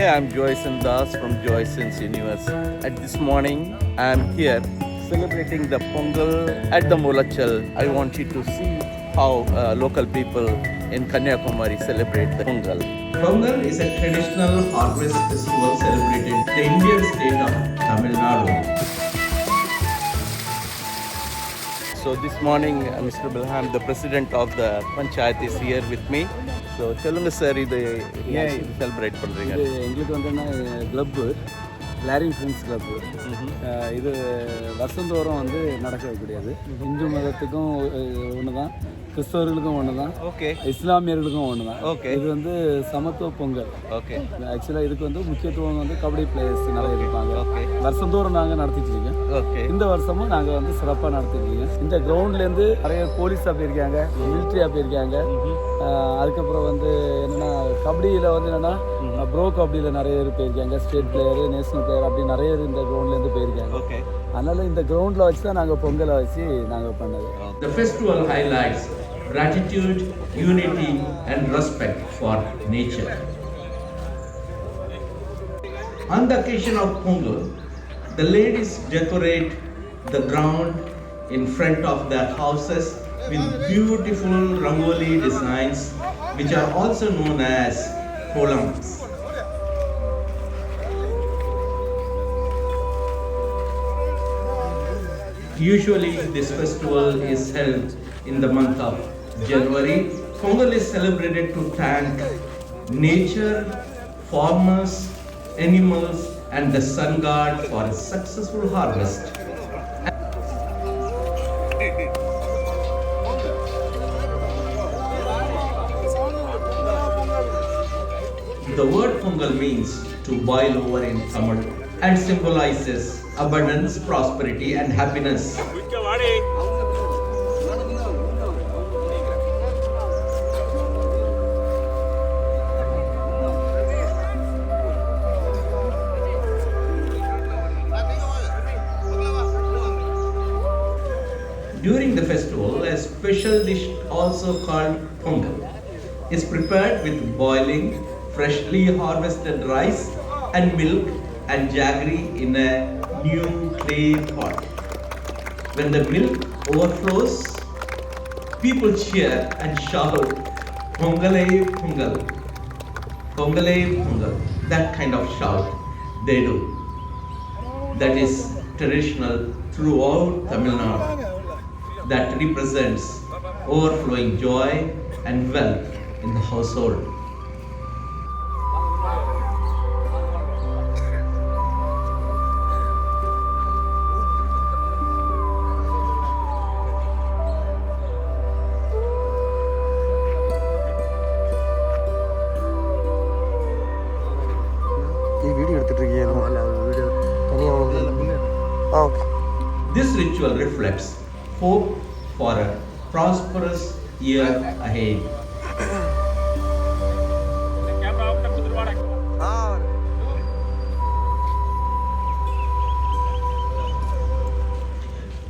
Hey, I'm Joyson Das from Joyson's Universe. At this morning, I'm here celebrating the Pongal at the Molachal. I want you to see how local people in Kanyakumari celebrate the Pongal. Pongal is a traditional harvest festival celebrated in the Indian state of Tamil Nadu. So this morning, Mr. Bilham, the president of the Panchayat, is here with me. So சொல்லுங்க sir இது ஏன் இது celebrate பண்ணுறீங்க? இது எங்களுக்கு வந்து என்ன club லாரிங் friends club. இது வருஷந்தோறும் வந்து நடக்க வைக்கக்கூடியது. இந்து மதத்துக்கும் ஒன்று தான், கிறிஸ்தவர்களுக்கும் ஒன்று தான், ஓகே, இஸ்லாமியர்களுக்கும் ஒன்று தான். ஓகே, இது வந்து சமத்துவ பொங்கல். ஓகே, ஆக்சுவலாக இதுக்கு வந்து முக்கியத்துவம் வந்து கபடி பிளேயர்ஸ் நிறைய இருப்பாங்க. ஓகே, வருஷந்தோறும் நாங்கள் நடத்திட்டுருக்கோம். ஓகே, இந்த வருஷமும் நாங்கள் வந்து சிறப்பாக நடத்திட்டுருக்கோம். இந்த கிரவுண்ட்லேருந்து நிறைய போலீஸாக போயிருக்காங்க, மிலிட்ரியாக போயிருக்காங்க. அதுக்கப்புறம் வந்து என்னென்னா கபடியில் வந்து என்னென்னா ப்ரோ கபடியில் நிறைய பேர் போயிருக்காங்க, ஸ்டேட் பிளேயரு, நேஷனல் பிளேயர், அப்படி நிறைய பேர் இந்த கிரவுண்ட்லேருந்து போயிருக்காங்க. ஓகே, அதனால் இந்த கிரவுண்டில் வச்சு தான் நாங்கள் பொங்கலை வச்சு நாங்கள் பண்ணது. The festival highlights gratitude, unity and respect for nature. On the occasion of Pongal, the ladies decorate the ground in front of their houses with beautiful rangoli designs, which are also known as kolams. Usually this festival is held in the month of January. Pongal is celebrated to thank nature, farmers, animals and the sun god for a successful harvest. The word Pongal means to boil over in Tamil and symbolizes abundance, prosperity and happiness. During the festival, a special dish also called Pongal is prepared with boiling freshly harvested rice and milk and jaggery in a new clay pot. When the milk overflows, people cheer and shout, Pongale Pongal, Pongale Pongal. That kind of shout they do. That is traditional throughout Tamil Nadu. That represents overflowing joy and wealth in the household. This ritual reflects hope for a prosperous year ahead.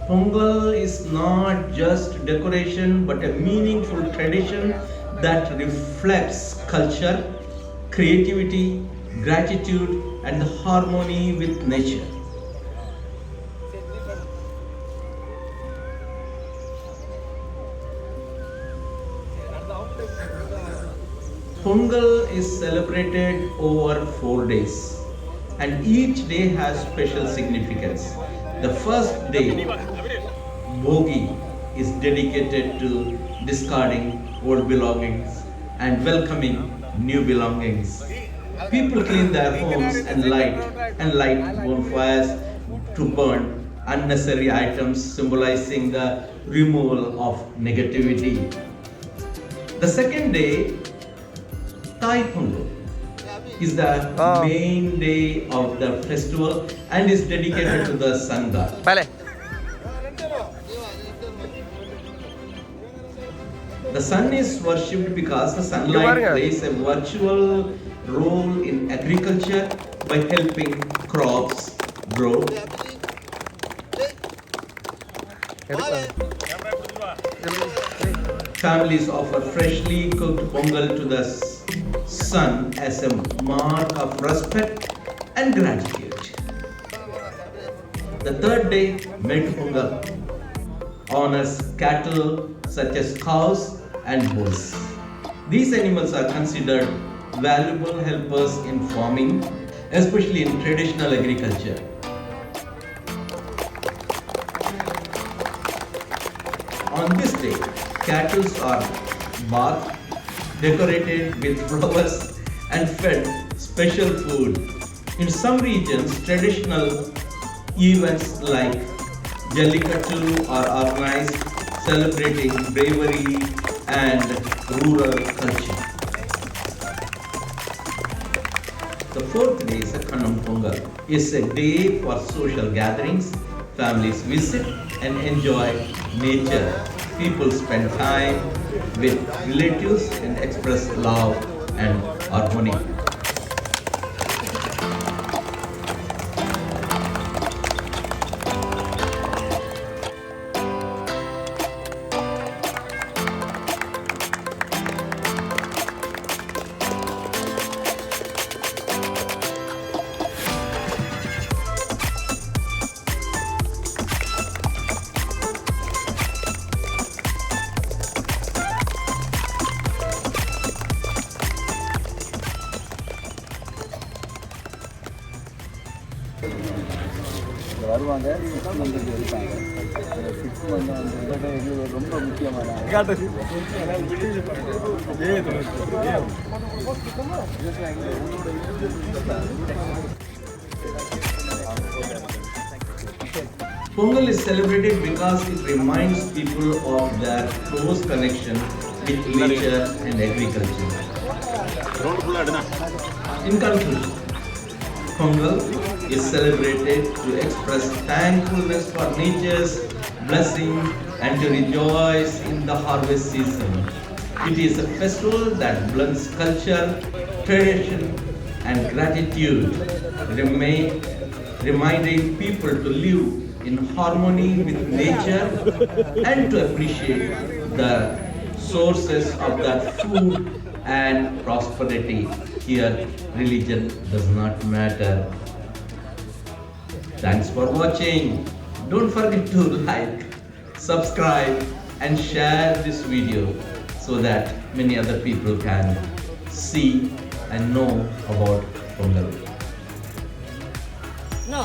Pongal is not just decoration but a meaningful tradition that reflects culture, creativity, gratitude and harmony with nature. Pongal is celebrated over 4 days and each day has special significance. The first day, Bhogi, is dedicated to discarding old belongings and welcoming new belongings. People clean their homes and light bonfires to burn unnecessary items, symbolizing the removal of negativity. The second day, Thai Pongal, is the main day of the festival and is dedicated to the sun god. The sun is worshipped because the sunlight plays a virtual role in agriculture by helping crops grow. Families offer freshly cooked pongal to the sun as a mark of respect and gratitude. The third day, Pongal, honors cattle such as cows and bulls. These animals are considered valuable helpers in farming, especially in traditional agriculture. On this day, cattle are bathed, decorated with flowers, and fed special food. In some regions, traditional events like Jallikattu are organized, celebrating bravery and rural culture. The fourth day is a Pongal. It's a day for social gatherings. Families visit and enjoy nature. People spend time with relatives and express love and harmony. வருவாங்க 6 month இருப்பாங்க. 6 month வந்து எங்களுக்கு ரொம்ப முக்கியமான Pongal is celebrated because it reminds people of their close connection with nature and agriculture. In conclusion, Pongal is celebrated to express thankfulness for nature's blessing and to rejoice in the harvest season. It is a festival that blends culture, tradition, and gratitude, reminding people to live in harmony with nature and to appreciate the sources of that food and prosperity. Here, religion does not matter. Thanks for watching. Don't forget to like, subscribe, and share this video so that many other people can see and know about Pongal. No.